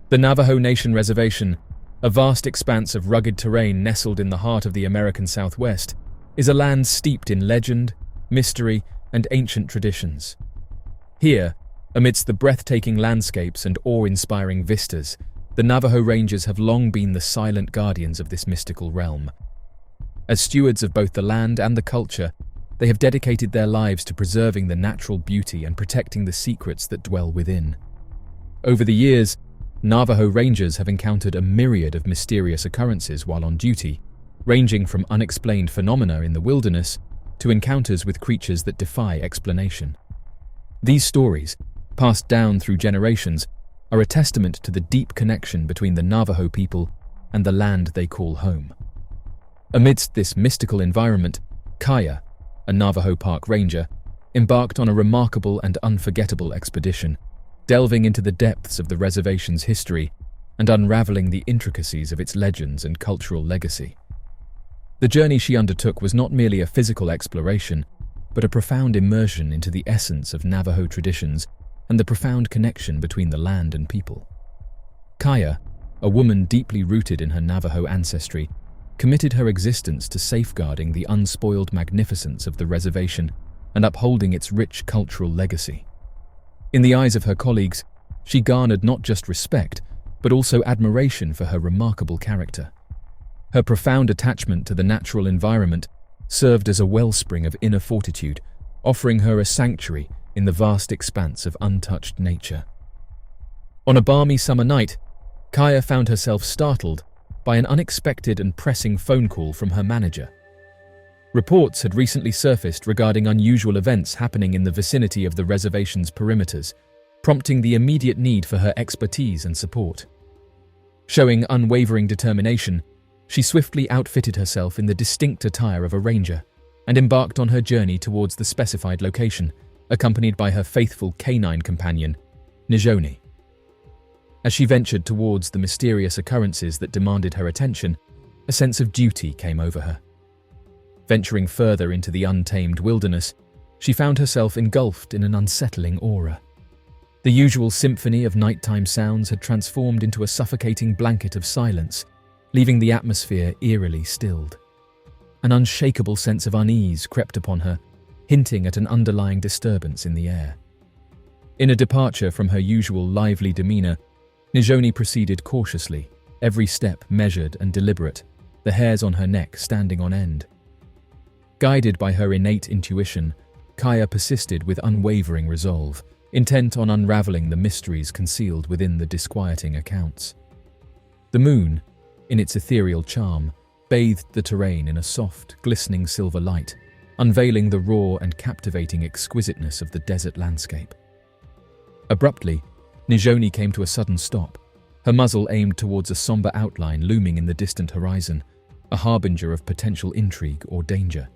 The Navajo Nation Reservation, a vast expanse of rugged terrain nestled in the heart of the American Southwest, is a land steeped in legend, mystery, and ancient traditions. Here, amidst the breathtaking landscapes and awe-inspiring vistas, the Navajo Rangers have long been the silent guardians of this mystical realm. As stewards of both the land and the culture, they have dedicated their lives to preserving the natural beauty and protecting the secrets that dwell within. Over the years, Navajo Rangers have encountered a myriad of mysterious occurrences while on duty, ranging from unexplained phenomena in the wilderness to encounters with creatures that defy explanation. These stories, passed down through generations, are a testament to the deep connection between the Navajo people and the land they call home. Amidst this mystical environment, Kaya, a Navajo Park ranger, embarked on a remarkable and unforgettable expedition, delving into the depths of the reservation's history and unraveling the intricacies of its legends and cultural legacy. The journey she undertook was not merely a physical exploration, but a profound immersion into the essence of Navajo traditions and the profound connection between the land and people. Kaya, a woman deeply rooted in her Navajo ancestry, committed her existence to safeguarding the unspoiled magnificence of the reservation and upholding its rich cultural legacy. In the eyes of her colleagues, she garnered not just respect, but also admiration for her remarkable character. Her profound attachment to the natural environment served as a wellspring of inner fortitude, offering her a sanctuary in the vast expanse of untouched nature. On a balmy summer night, Kaya found herself startled by an unexpected and pressing phone call from her manager. Reports had recently surfaced regarding unusual events happening in the vicinity of the reservation's perimeters, prompting the immediate need for her expertise and support. Showing unwavering determination, she swiftly outfitted herself in the distinct attire of a ranger and embarked on her journey towards the specified location, accompanied by her faithful canine companion, Nijoni. As she ventured towards the mysterious occurrences that demanded her attention, a sense of duty came over her. Venturing further into the untamed wilderness, she found herself engulfed in an unsettling aura. The usual symphony of nighttime sounds had transformed into a suffocating blanket of silence, leaving the atmosphere eerily stilled. An unshakable sense of unease crept upon her, hinting at an underlying disturbance in the air. In a departure from her usual lively demeanor, Nijoni proceeded cautiously, every step measured and deliberate, the hairs on her neck standing on end. Guided by her innate intuition, Kaya persisted with unwavering resolve, intent on unraveling the mysteries concealed within the disquieting accounts. The moon, in its ethereal charm, bathed the terrain in a soft, glistening silver light, unveiling the raw and captivating exquisiteness of the desert landscape. Abruptly, Nijoni came to a sudden stop, her muzzle aimed towards a somber outline looming in the distant horizon, a harbinger of potential intrigue or danger.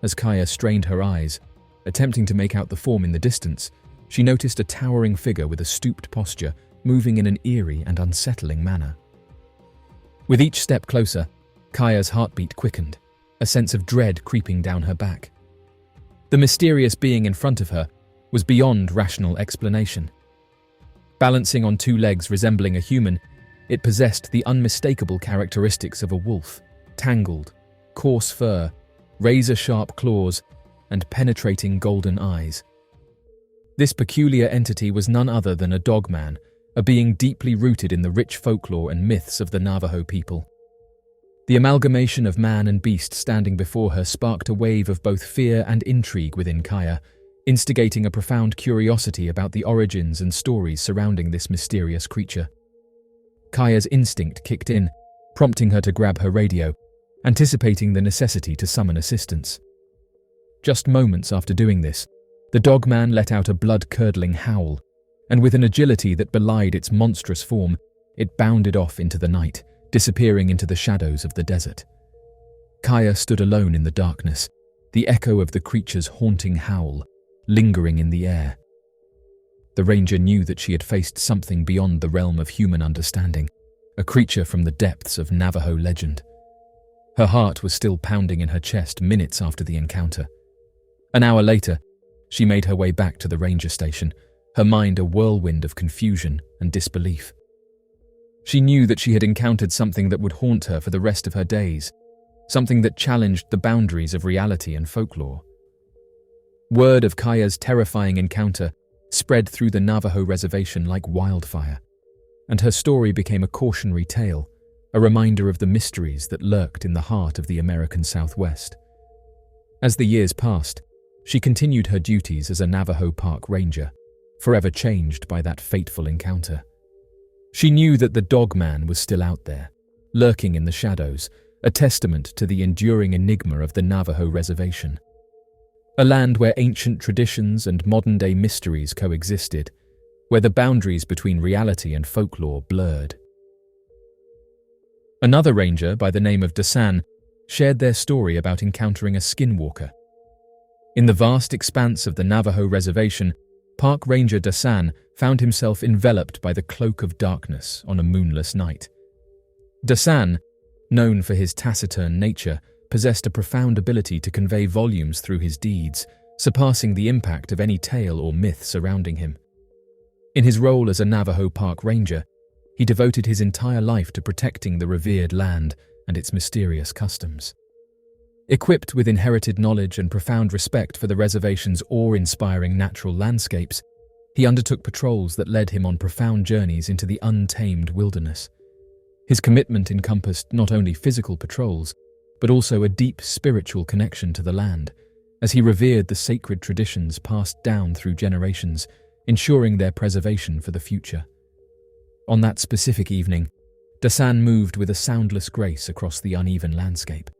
As Kaya strained her eyes, attempting to make out the form in the distance, she noticed a towering figure with a stooped posture, moving in an eerie and unsettling manner. With each step closer, Kaya's heartbeat quickened, a sense of dread creeping down her back. The mysterious being in front of her was beyond rational explanation. Balancing on two legs resembling a human, it possessed the unmistakable characteristics of a wolf: tangled, coarse fur, razor-sharp claws, and penetrating golden eyes. This peculiar entity was none other than a Dogman, a being deeply rooted in the rich folklore and myths of the Navajo people. The amalgamation of man and beast standing before her sparked a wave of both fear and intrigue within Kaya, instigating a profound curiosity about the origins and stories surrounding this mysterious creature. Kaya's instinct kicked in, prompting her to grab her radio, anticipating the necessity to summon assistance. Just moments after doing this, the Dogman let out a blood-curdling howl, and with an agility that belied its monstrous form, it bounded off into the night, disappearing into the shadows of the desert. Kaya stood alone in the darkness, the echo of the creature's haunting howl lingering in the air. The ranger knew that she had faced something beyond the realm of human understanding, a creature from the depths of Navajo legend. Her heart was still pounding in her chest minutes after the encounter. An hour later, she made her way back to the ranger station, her mind a whirlwind of confusion and disbelief. She knew that she had encountered something that would haunt her for the rest of her days, something that challenged the boundaries of reality and folklore. Word of Kaya's terrifying encounter spread through the Navajo reservation like wildfire, and her story became a cautionary tale, a reminder of the mysteries that lurked in the heart of the American Southwest. As the years passed, she continued her duties as a Navajo Park Ranger, forever changed by that fateful encounter. She knew that the Dogman was still out there, lurking in the shadows, a testament to the enduring enigma of the Navajo Reservation. A land where ancient traditions and modern-day mysteries coexisted, where the boundaries between reality and folklore blurred. Another ranger by the name of Dasan shared their story about encountering a skinwalker. In the vast expanse of the Navajo Reservation, Park Ranger Dasan found himself enveloped by the cloak of darkness on a moonless night. Dasan, known for his taciturn nature, possessed a profound ability to convey volumes through his deeds, surpassing the impact of any tale or myth surrounding him. In his role as a Navajo Park Ranger, he devoted his entire life to protecting the revered land and its mysterious customs. Equipped with inherited knowledge and profound respect for the reservation's awe-inspiring natural landscapes, he undertook patrols that led him on profound journeys into the untamed wilderness. His commitment encompassed not only physical patrols, but also a deep spiritual connection to the land, as he revered the sacred traditions passed down through generations, ensuring their preservation for the future. On that specific evening, Dasan moved with a soundless grace across the uneven landscape,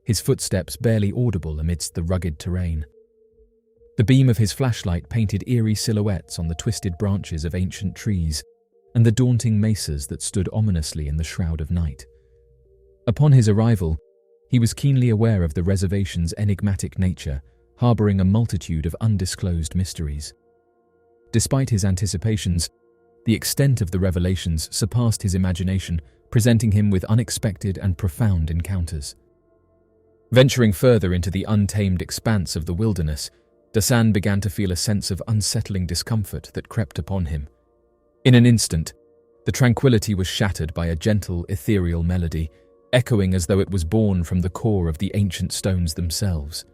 his footsteps barely audible amidst the rugged terrain. The beam of his flashlight painted eerie silhouettes on the twisted branches of ancient trees and the daunting mesas that stood ominously in the shroud of night. Upon his arrival, he was keenly aware of the reservation's enigmatic nature, harboring a multitude of undisclosed mysteries. Despite his anticipations, the extent of the revelations surpassed his imagination, presenting him with unexpected and profound encounters. Venturing further into the untamed expanse of the wilderness, Dasan began to feel a sense of unsettling discomfort that crept upon him. In an instant, the tranquility was shattered by a gentle, ethereal melody, echoing as though it was born from the core of the ancient stones themselves.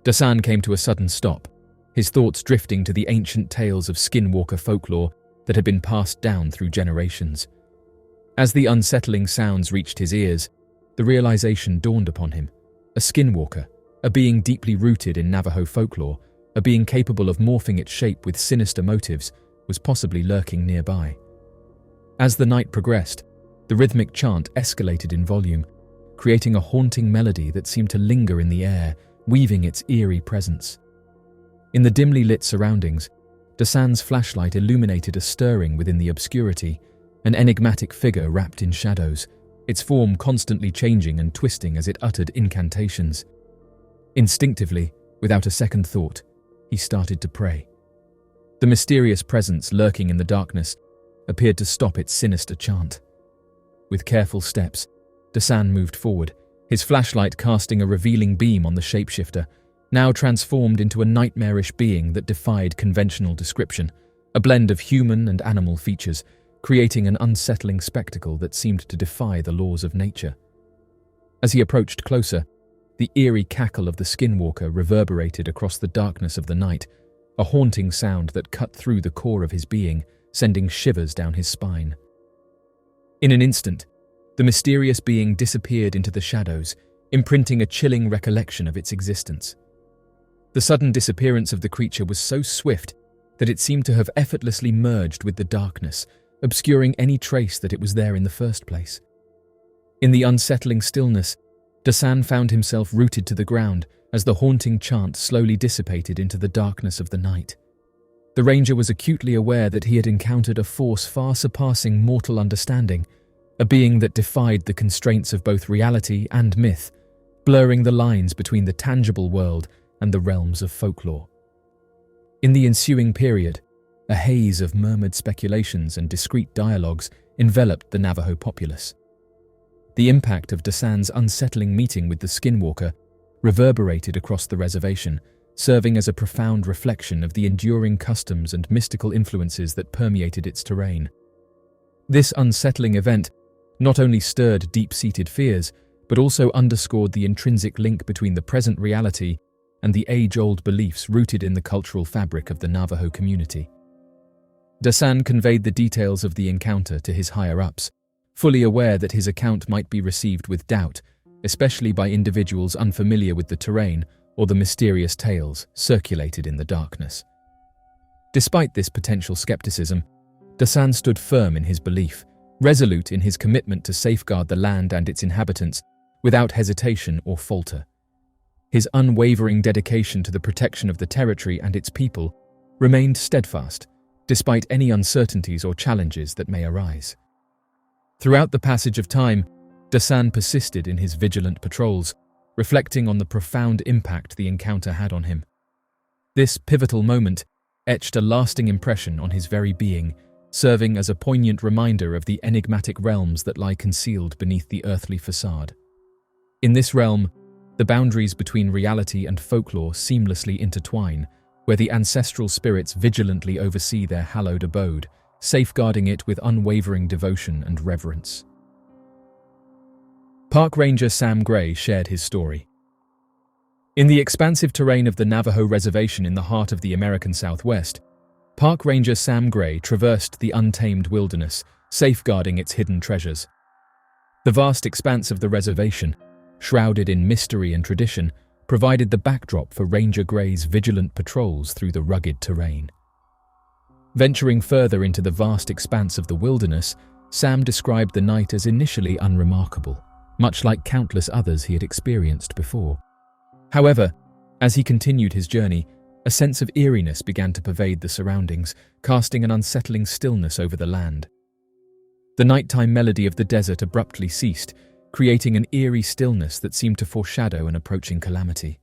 Dasan came to a sudden stop, his thoughts drifting to the ancient tales of Skinwalker folklore that had been passed down through generations. As the unsettling sounds reached his ears, the realization dawned upon him. A skinwalker, a being deeply rooted in Navajo folklore, a being capable of morphing its shape with sinister motives, was possibly lurking nearby. As the night progressed, the rhythmic chant escalated in volume, creating a haunting melody that seemed to linger in the air, weaving its eerie presence. In the dimly lit surroundings, Dasan's flashlight illuminated a stirring within the obscurity, an enigmatic figure wrapped in shadows, its form constantly changing and twisting as it uttered incantations. Instinctively, without a second thought, he started to pray. The mysterious presence lurking in the darkness appeared to stop its sinister chant. With careful steps, Dasan moved forward, his flashlight casting a revealing beam on the shapeshifter, now transformed into a nightmarish being that defied conventional description, a blend of human and animal features, creating an unsettling spectacle that seemed to defy the laws of nature. As he approached closer, the eerie cackle of the skinwalker reverberated across the darkness of the night, a haunting sound that cut through the core of his being, sending shivers down his spine. In an instant, the mysterious being disappeared into the shadows, imprinting a chilling recollection of its existence. The sudden disappearance of the creature was so swift that it seemed to have effortlessly merged with the darkness, obscuring any trace that it was there in the first place. In the unsettling stillness, Dasan found himself rooted to the ground as the haunting chant slowly dissipated into the darkness of the night. The ranger was acutely aware that he had encountered a force far surpassing mortal understanding, a being that defied the constraints of both reality and myth, blurring the lines between the tangible world and the realms of folklore. In the ensuing period, a haze of murmured speculations and discreet dialogues enveloped the Navajo populace. The impact of Dasan's unsettling meeting with the skinwalker reverberated across the reservation, serving as a profound reflection of the enduring customs and mystical influences that permeated its terrain. This unsettling event not only stirred deep-seated fears, but also underscored the intrinsic link between the present reality and the age-old beliefs rooted in the cultural fabric of the Navajo community. Dasan conveyed the details of the encounter to his higher-ups, fully aware that his account might be received with doubt, especially by individuals unfamiliar with the terrain or the mysterious tales circulated in the darkness. Despite this potential skepticism, Dasan stood firm in his belief, resolute in his commitment to safeguard the land and its inhabitants without hesitation or falter. His unwavering dedication to the protection of the territory and its people remained steadfast, despite any uncertainties or challenges that may arise. Throughout the passage of time, Dasan persisted in his vigilant patrols, reflecting on the profound impact the encounter had on him. This pivotal moment etched a lasting impression on his very being, serving as a poignant reminder of the enigmatic realms that lie concealed beneath the earthly facade. In this realm, the boundaries between reality and folklore seamlessly intertwine, where the ancestral spirits vigilantly oversee their hallowed abode, safeguarding it with unwavering devotion and reverence. Park Ranger Sam Gray shared his story. In the expansive terrain of the Navajo Reservation in the heart of the American Southwest, Park Ranger Sam Gray traversed the untamed wilderness, safeguarding its hidden treasures. The vast expanse of the reservation, shrouded in mystery and tradition, provided the backdrop for Ranger Gray's vigilant patrols through the rugged terrain. Venturing further into the vast expanse of the wilderness, Sam described the night as initially unremarkable, much like countless others he had experienced before. However, as he continued his journey, a sense of eeriness began to pervade the surroundings, casting an unsettling stillness over the land. The nighttime melody of the desert abruptly ceased, creating an eerie stillness that seemed to foreshadow an approaching calamity.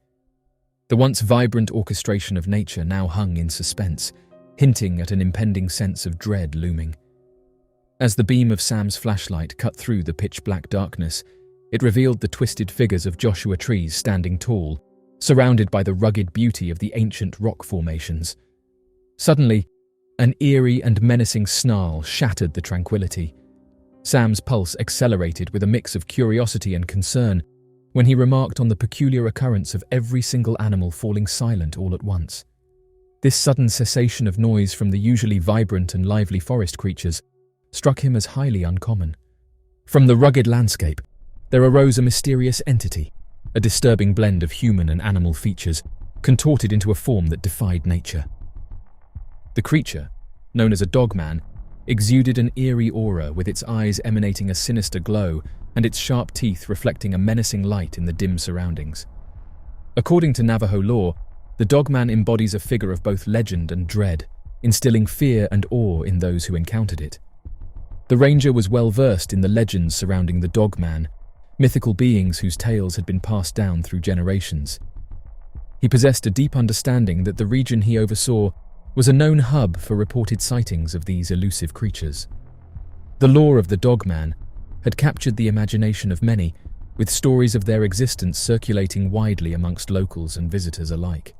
The once vibrant orchestration of nature now hung in suspense, hinting at an impending sense of dread looming. As the beam of Sam's flashlight cut through the pitch-black darkness, it revealed the twisted figures of Joshua trees standing tall, surrounded by the rugged beauty of the ancient rock formations. Suddenly, an eerie and menacing snarl shattered the tranquility. Sam's pulse accelerated with a mix of curiosity and concern when he remarked on the peculiar occurrence of every single animal falling silent all at once. This sudden cessation of noise from the usually vibrant and lively forest creatures struck him as highly uncommon. From the rugged landscape, there arose a mysterious entity, a disturbing blend of human and animal features, contorted into a form that defied nature. The creature, known as a Dogman, exuded an eerie aura, with its eyes emanating a sinister glow and its sharp teeth reflecting a menacing light in the dim surroundings. According to Navajo lore, the Dogman embodies a figure of both legend and dread, instilling fear and awe in those who encountered it. The ranger was well versed in the legends surrounding the Dogman, mythical beings whose tales had been passed down through generations. He possessed a deep understanding that the region he oversaw was a known hub for reported sightings of these elusive creatures. The lore of the Dogman had captured the imagination of many, with stories of their existence circulating widely amongst locals and visitors alike.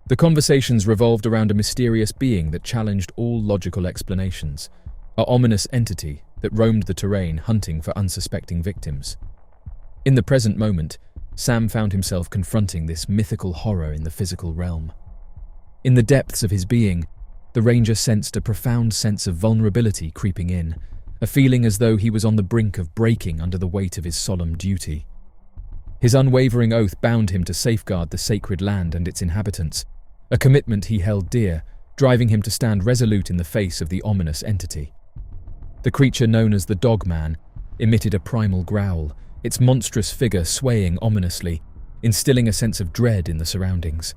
The conversations revolved around a mysterious being that challenged all logical explanations, an ominous entity that roamed the terrain hunting for unsuspecting victims. In the present moment, Sam found himself confronting this mythical horror in the physical realm. In the depths of his being, the ranger sensed a profound sense of vulnerability creeping in, a feeling as though he was on the brink of breaking under the weight of his solemn duty. His unwavering oath bound him to safeguard the sacred land and its inhabitants, a commitment he held dear, driving him to stand resolute in the face of the ominous entity. The creature known as the Dogman emitted a primal growl, its monstrous figure swaying ominously, instilling a sense of dread in the surroundings.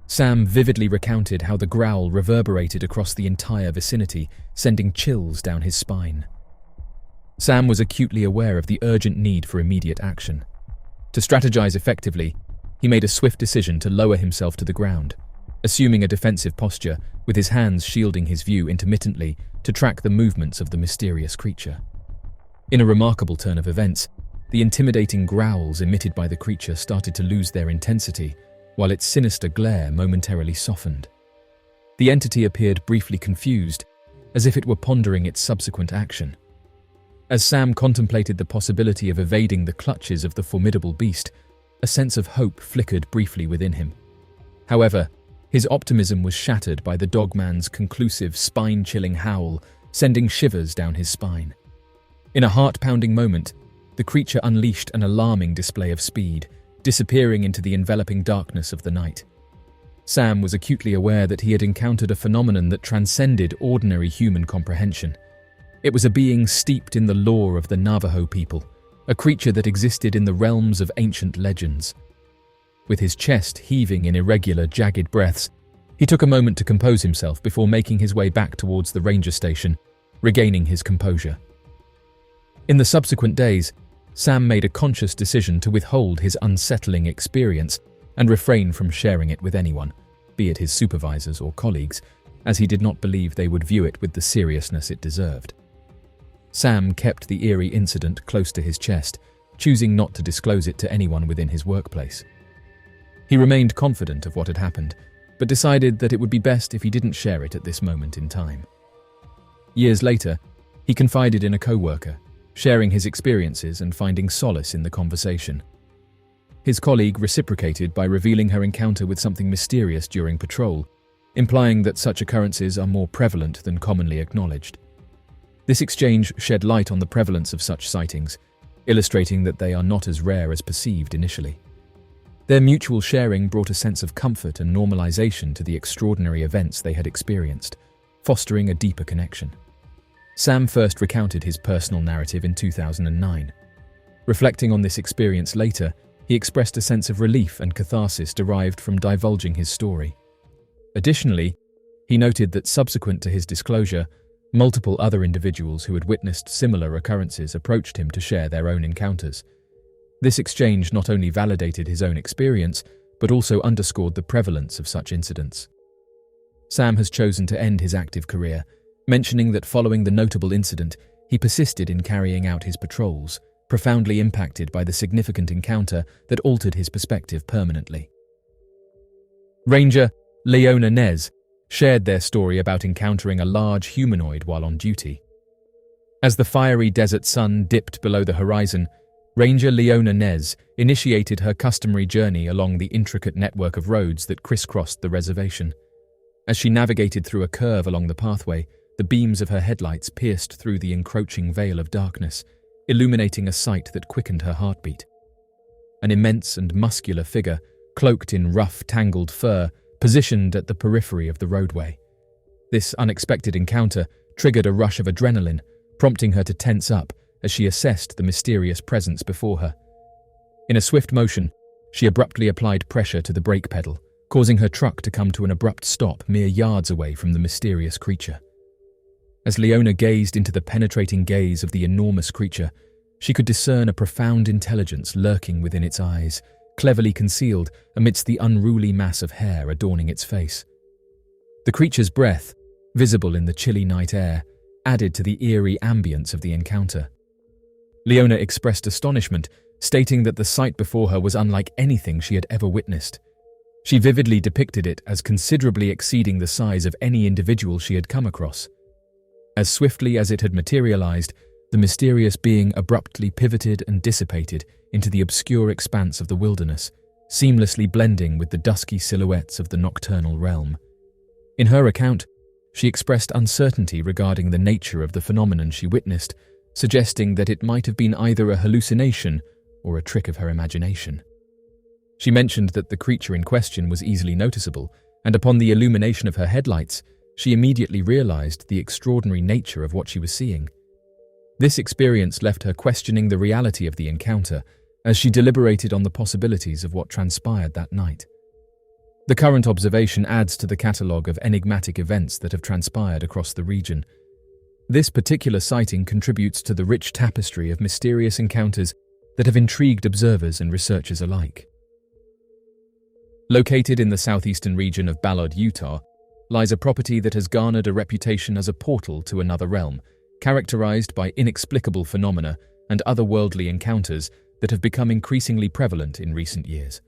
Sam vividly recounted how the growl reverberated across the entire vicinity, sending chills down his spine. Sam was acutely aware of the urgent need for immediate action. To strategize effectively, he made a swift decision to lower himself to the ground, assuming a defensive posture, with his hands shielding his view intermittently to track the movements of the mysterious creature. In a remarkable turn of events, the intimidating growls emitted by the creature started to lose their intensity, while its sinister glare momentarily softened. The entity appeared briefly confused, as if it were pondering its subsequent action. As Sam contemplated the possibility of evading the clutches of the formidable beast, a sense of hope flickered briefly within him. However, his optimism was shattered by the Dogman's conclusive, spine-chilling howl, sending shivers down his spine. In a heart-pounding moment, the creature unleashed an alarming display of speed, disappearing into the enveloping darkness of the night. Sam was acutely aware that he had encountered a phenomenon that transcended ordinary human comprehension. It was a being steeped in the lore of the Navajo people, a creature that existed in the realms of ancient legends. With his chest heaving in irregular, jagged breaths, he took a moment to compose himself before making his way back towards the ranger station, regaining his composure. In the subsequent days, Sam made a conscious decision to withhold his unsettling experience and refrain from sharing it with anyone, be it his supervisors or colleagues, as he did not believe they would view it with the seriousness it deserved. Sam kept the eerie incident close to his chest, choosing not to disclose it to anyone within his workplace. He remained confident of what had happened, but decided that it would be best if he didn't share it at this moment in time. Years later, he confided in a co-worker, sharing his experiences and finding solace in the conversation. His colleague reciprocated by revealing her encounter with something mysterious during patrol, implying that such occurrences are more prevalent than commonly acknowledged. This exchange shed light on the prevalence of such sightings, illustrating that they are not as rare as perceived initially. Their mutual sharing brought a sense of comfort and normalization to the extraordinary events they had experienced, fostering a deeper connection. Sam first recounted his personal narrative in 2009. Reflecting on this experience later, he expressed a sense of relief and catharsis derived from divulging his story. Additionally, he noted that subsequent to his disclosure, multiple other individuals who had witnessed similar occurrences approached him to share their own encounters. This exchange not only validated his own experience, but also underscored the prevalence of such incidents. Sam has chosen to end his active career, mentioning that following the notable incident, he persisted in carrying out his patrols, profoundly impacted by the significant encounter that altered his perspective permanently. Ranger Leona Nez shared their story about encountering a large humanoid while on duty. As the fiery desert sun dipped below the horizon, Ranger Leona Nez initiated her customary journey along the intricate network of roads that crisscrossed the reservation. As she navigated through a curve along the pathway, the beams of her headlights pierced through the encroaching veil of darkness, illuminating a sight that quickened her heartbeat. An immense and muscular figure, cloaked in rough, tangled fur, positioned at the periphery of the roadway. This unexpected encounter triggered a rush of adrenaline, prompting her to tense up as she assessed the mysterious presence before her. In a swift motion, she abruptly applied pressure to the brake pedal, causing her truck to come to an abrupt stop mere yards away from the mysterious creature. As Leona gazed into the penetrating gaze of the enormous creature, she could discern a profound intelligence lurking within its eyes, cleverly concealed amidst the unruly mass of hair adorning its face. The creature's breath, visible in the chilly night air, added to the eerie ambience of the encounter. Leona expressed astonishment, stating that the sight before her was unlike anything she had ever witnessed. She vividly depicted it as considerably exceeding the size of any individual she had come across. As swiftly as it had materialized, the mysterious being abruptly pivoted and dissipated into the obscure expanse of the wilderness, seamlessly blending with the dusky silhouettes of the nocturnal realm. In her account, she expressed uncertainty regarding the nature of the phenomenon she witnessed, suggesting that it might have been either a hallucination or a trick of her imagination. She mentioned that the creature in question was easily noticeable, and upon the illumination of her headlights, she immediately realized the extraordinary nature of what she was seeing. This experience left her questioning the reality of the encounter as she deliberated on the possibilities of what transpired that night. The current observation adds to the catalogue of enigmatic events that have transpired across the region. This particular sighting contributes to the rich tapestry of mysterious encounters that have intrigued observers and researchers alike. Located in the southeastern region of Ballard, Utah, lies a property that has garnered a reputation as a portal to another realm, characterized by inexplicable phenomena and otherworldly encounters that have become increasingly prevalent in recent years.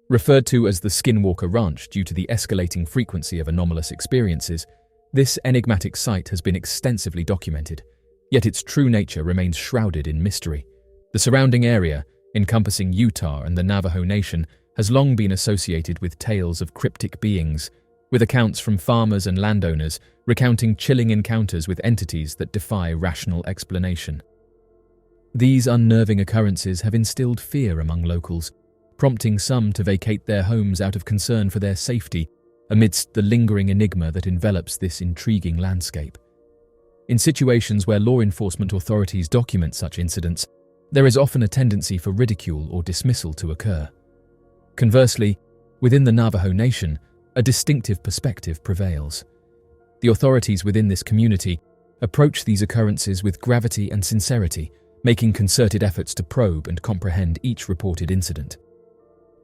Referred to as the Skinwalker Ranch due to the escalating frequency of anomalous experiences, This enigmatic site has been extensively documented, yet its true nature remains shrouded in mystery. The surrounding area, encompassing Utah and the Navajo Nation, has long been associated with tales of cryptic beings, with accounts from farmers and landowners recounting chilling encounters with entities that defy rational explanation. These unnerving occurrences have instilled fear among locals, prompting some to vacate their homes out of concern for their safety amidst the lingering enigma that envelops this intriguing landscape. In situations where law enforcement authorities document such incidents, there is often a tendency for ridicule or dismissal to occur. Conversely, within the Navajo Nation, a distinctive perspective prevails. The authorities within this community approach these occurrences with gravity and sincerity, making concerted efforts to probe and comprehend each reported incident.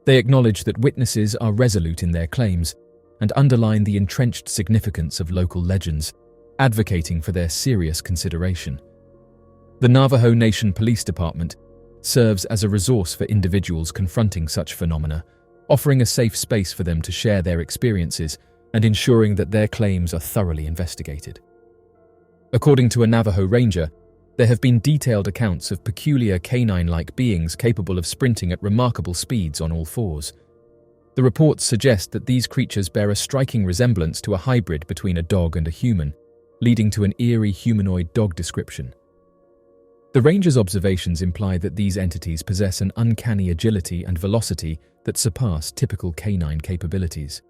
They acknowledge that witnesses are resolute in their claims and underline the entrenched significance of local legends, advocating for their serious consideration. The Navajo Nation Police Department serves as a resource for individuals confronting such phenomena, offering a safe space for them to share their experiences and ensuring that their claims are thoroughly investigated. According to a Navajo Ranger, there have been detailed accounts of peculiar canine-like beings capable of sprinting at remarkable speeds on all fours. The reports suggest that these creatures bear a striking resemblance to a hybrid between a dog and a human, leading to an eerie humanoid dog description. The ranger's observations imply that these entities possess an uncanny agility and velocity that surpass typical canine capabilities.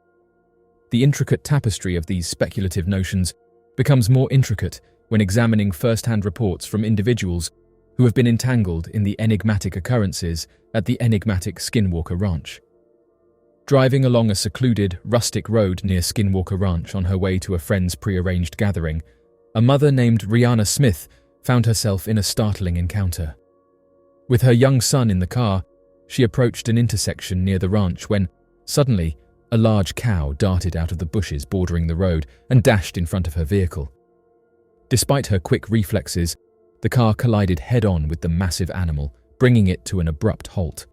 The intricate tapestry of these speculative notions becomes more intricate when examining first-hand reports from individuals who have been entangled in the enigmatic occurrences at the enigmatic Skinwalker Ranch. Driving along a secluded, rustic road near Skinwalker Ranch on her way to a friend's prearranged gathering, a mother named Rihanna Smith found herself in a startling encounter. With her young son in the car, she approached an intersection near the ranch when, suddenly, a large cow darted out of the bushes bordering the road and dashed in front of her vehicle. Despite her quick reflexes, the car collided head-on with the massive animal, bringing it to an abrupt halt.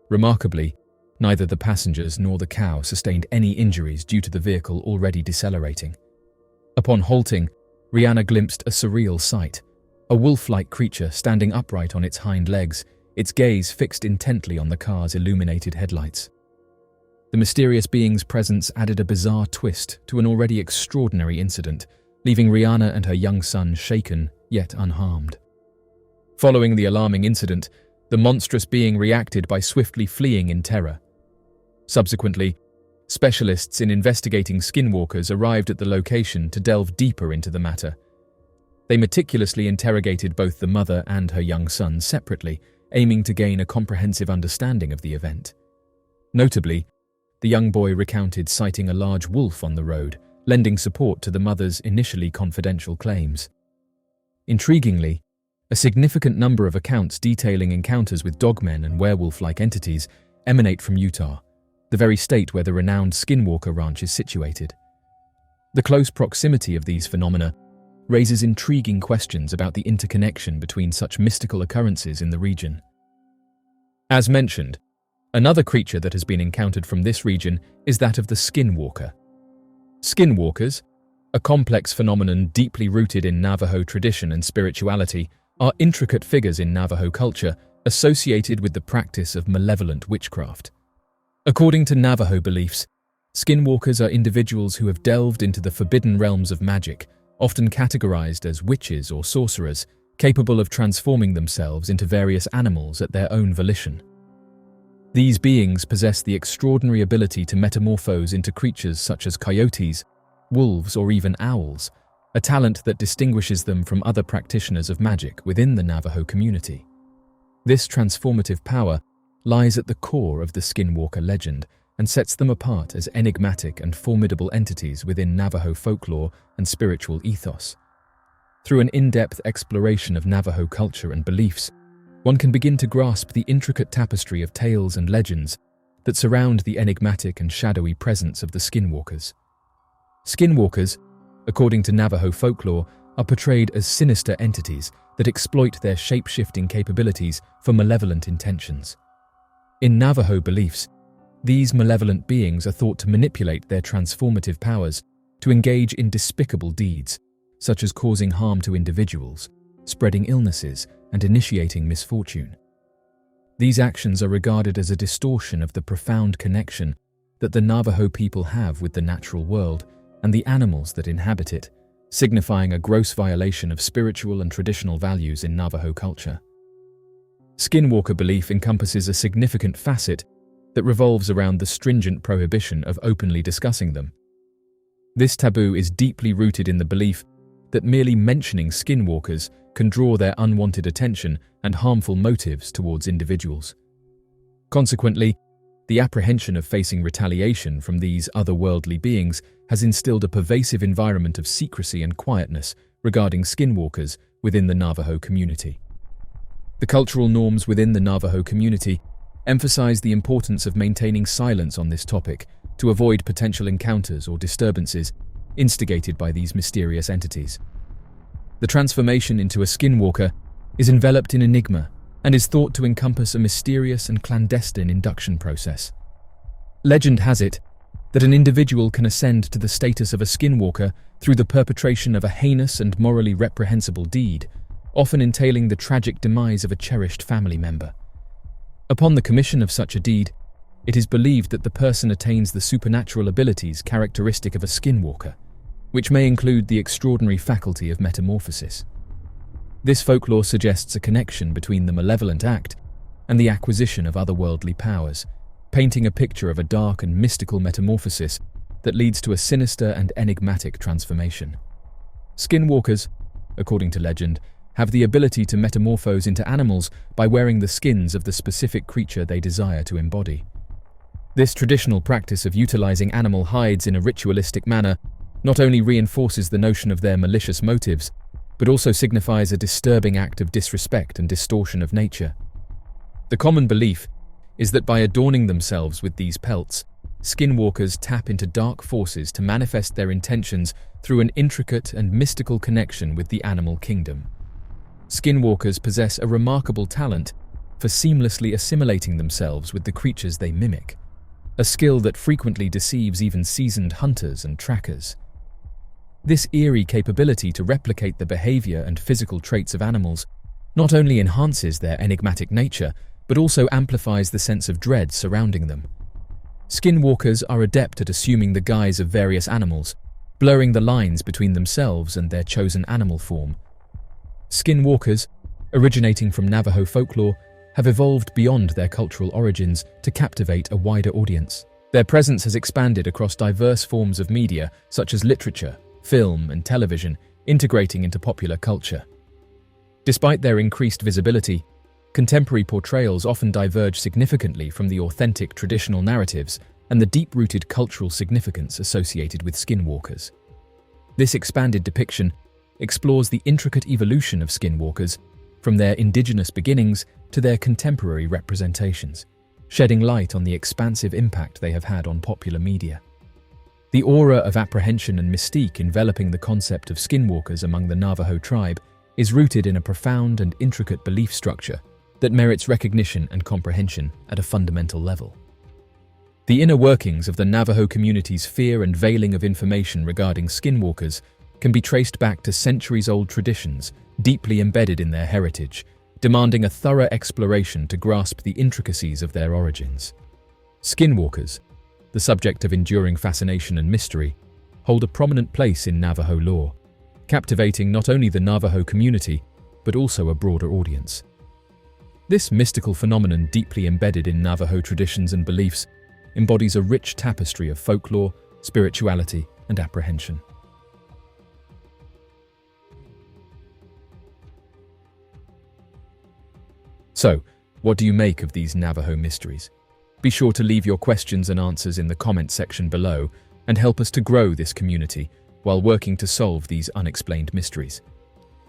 Remarkably, neither the passengers nor the cow sustained any injuries due to the vehicle already decelerating. Upon halting, Rihanna glimpsed a surreal sight, a wolf-like creature standing upright on its hind legs, its gaze fixed intently on the car's illuminated headlights. The mysterious being's presence added a bizarre twist to an already extraordinary incident, leaving Rihanna and her young son shaken yet unharmed. Following the alarming incident, the monstrous being reacted by swiftly fleeing in terror. Subsequently, specialists in investigating skinwalkers arrived at the location to delve deeper into the matter. They meticulously interrogated both the mother and her young son separately, aiming to gain a comprehensive understanding of the event. Notably, the young boy recounted sighting a large wolf on the road, lending support to the mother's initially confidential claims. Intriguingly, a significant number of accounts detailing encounters with dogmen and werewolf-like entities emanate from Utah, the very state where the renowned Skinwalker Ranch is situated. The close proximity of these phenomena raises intriguing questions about the interconnection between such mystical occurrences in the region. As mentioned, another creature that has been encountered from this region is that of the Skinwalker. Skinwalkers, a complex phenomenon deeply rooted in Navajo tradition and spirituality, are intricate figures in Navajo culture associated with the practice of malevolent witchcraft. According to Navajo beliefs, skinwalkers are individuals who have delved into the forbidden realms of magic, often categorized as witches or sorcerers, capable of transforming themselves into various animals at their own volition. These beings possess the extraordinary ability to metamorphose into creatures such as coyotes, wolves, or even owls, a talent that distinguishes them from other practitioners of magic within the Navajo community. This transformative power lies at the core of the Skinwalker legend and sets them apart as enigmatic and formidable entities within Navajo folklore and spiritual ethos. Through an in-depth exploration of Navajo culture and beliefs, one can begin to grasp the intricate tapestry of tales and legends that surround the enigmatic and shadowy presence of the skinwalkers. Skinwalkers, according to Navajo folklore, are portrayed as sinister entities that exploit their shape-shifting capabilities for malevolent intentions. In Navajo beliefs, these malevolent beings are thought to manipulate their transformative powers to engage in despicable deeds, such as causing harm to individuals, spreading illnesses, and initiating misfortune. These actions are regarded as a distortion of the profound connection that the Navajo people have with the natural world and the animals that inhabit it, signifying a gross violation of spiritual and traditional values in Navajo culture. Skinwalker belief encompasses a significant facet that revolves around the stringent prohibition of openly discussing them. This taboo is deeply rooted in the belief that merely mentioning skinwalkers can draw their unwanted attention and harmful motives towards individuals. Consequently, the apprehension of facing retaliation from these otherworldly beings has instilled a pervasive environment of secrecy and quietness regarding skinwalkers within the Navajo community. The cultural norms within the Navajo community emphasize the importance of maintaining silence on this topic to avoid potential encounters or disturbances instigated by these mysterious entities. The transformation into a skinwalker is enveloped in enigma and is thought to encompass a mysterious and clandestine induction process. Legend has it that an individual can ascend to the status of a skinwalker through the perpetration of a heinous and morally reprehensible deed, often entailing the tragic demise of a cherished family member. Upon the commission of such a deed, it is believed that the person attains the supernatural abilities characteristic of a skinwalker, which may include the extraordinary faculty of metamorphosis. This folklore suggests a connection between the malevolent act and the acquisition of otherworldly powers, painting a picture of a dark and mystical metamorphosis that leads to a sinister and enigmatic transformation. Skinwalkers, according to legend, have the ability to metamorphose into animals by wearing the skins of the specific creature they desire to embody. This traditional practice of utilizing animal hides in a ritualistic manner not only reinforces the notion of their malicious motives, but also signifies a disturbing act of disrespect and distortion of nature. The common belief is that by adorning themselves with these pelts, skinwalkers tap into dark forces to manifest their intentions through an intricate and mystical connection with the animal kingdom. Skinwalkers possess a remarkable talent for seamlessly assimilating themselves with the creatures they mimic, a skill that frequently deceives even seasoned hunters and trackers. This eerie capability to replicate the behavior and physical traits of animals not only enhances their enigmatic nature, but also amplifies the sense of dread surrounding them. Skinwalkers are adept at assuming the guise of various animals, blurring the lines between themselves and their chosen animal form. Skinwalkers, originating from Navajo folklore, have evolved beyond their cultural origins to captivate a wider audience. Their presence has expanded across diverse forms of media such as literature, film, and television, integrating into popular culture. Despite their increased visibility, contemporary portrayals often diverge significantly from the authentic traditional narratives and the deep-rooted cultural significance associated with skinwalkers. This expanded depiction explores the intricate evolution of skinwalkers from their indigenous beginnings to their contemporary representations, shedding light on the expansive impact they have had on popular media. The aura of apprehension and mystique enveloping the concept of skinwalkers among the Navajo tribe is rooted in a profound and intricate belief structure that merits recognition and comprehension at a fundamental level. The inner workings of the Navajo community's fear and veiling of information regarding skinwalkers can be traced back to centuries-old traditions deeply embedded in their heritage, demanding a thorough exploration to grasp the intricacies of their origins. Skinwalkers, the subject of enduring fascination and mystery, hold a prominent place in Navajo lore, captivating not only the Navajo community, but also a broader audience. This mystical phenomenon, deeply embedded in Navajo traditions and beliefs, embodies a rich tapestry of folklore, spirituality, and apprehension. So, what do you make of these Navajo mysteries? Be sure to leave your questions and answers in the comment section below and help us to grow this community while working to solve these unexplained mysteries.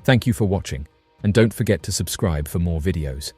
Thank you for watching, and don't forget to subscribe for more videos.